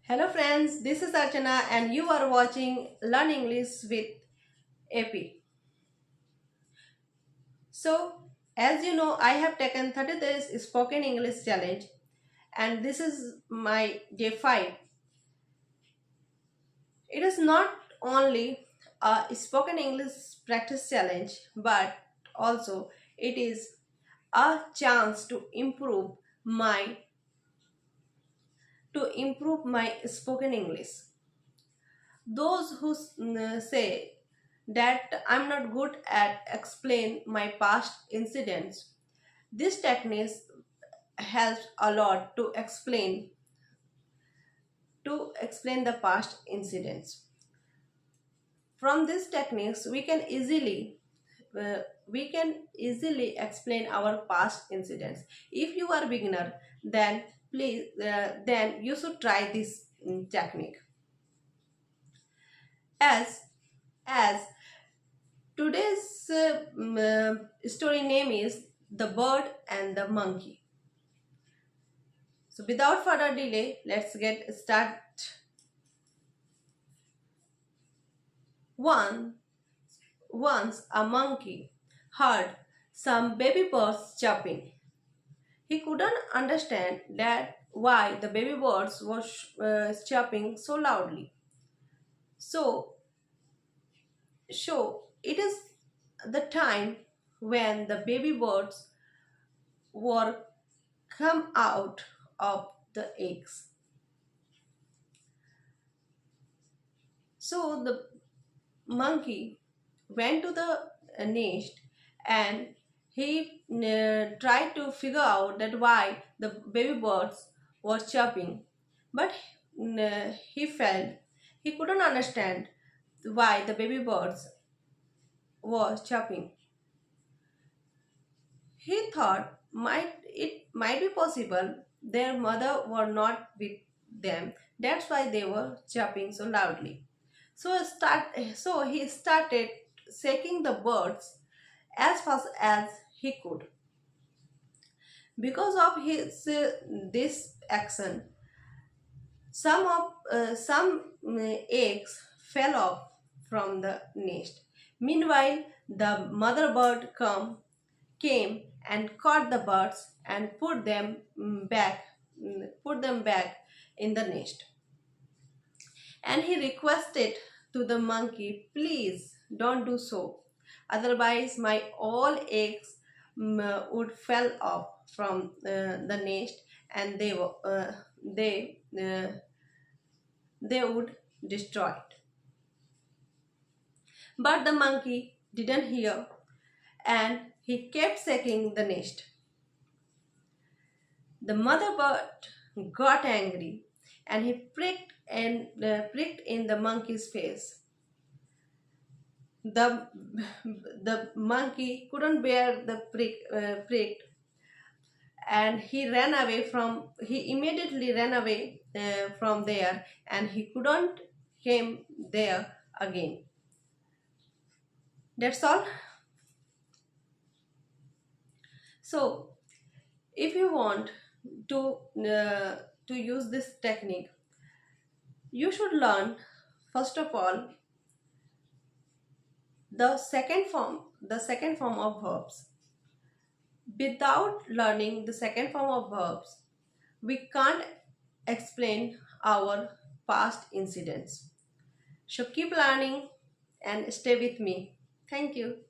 Hello friends, this is Archana and you are watching Learn English with AP. So, as you know, I have taken 30 days spoken English challenge and this is my day 5. It is not only a spoken English practice challenge but also it is a chance my to improve my spoken English. Those who say that I'm not good at explain my past incidents, this technique helps a lot to explain the past incidents. From these techniques, we can easily explain our past incidents. If you are beginner, then then you should try this technique. As Today's story name is The Bird and the Monkey. So without further delay, let's get started. One, Once a monkey heard some baby birds chirping. He couldn't understand that why the baby birds were chirping so loudly. So, it is the time when the baby birds were come out of the eggs. So the monkey went to the nest and he tried to figure out that why the baby birds were chirping, but he failed. He couldn't understand why the baby birds were chirping. He thought might be possible their mother were not with them. That's why they were chirping so loudly. So he started shaking the birds as fast as he could. Because of his this action, some eggs fell off from the nest. Meanwhile, the mother bird came and caught the birds and put them back in the nest. And he requested to the monkey, please don't do so. Otherwise, my all eggs would fell off from the nest and they would destroy it. But the monkey didn't hear and he kept shaking the nest. The mother bird got angry and he pricked in the monkey's face. The monkey couldn't bear the prick and he immediately ran away from there and he couldn't came there again. That's all. So if you want to use this technique, you should learn first of all the second form of verbs. Without learning the second form of verbs, we can't explain our past incidents. So keep learning and stay with me. Thank you.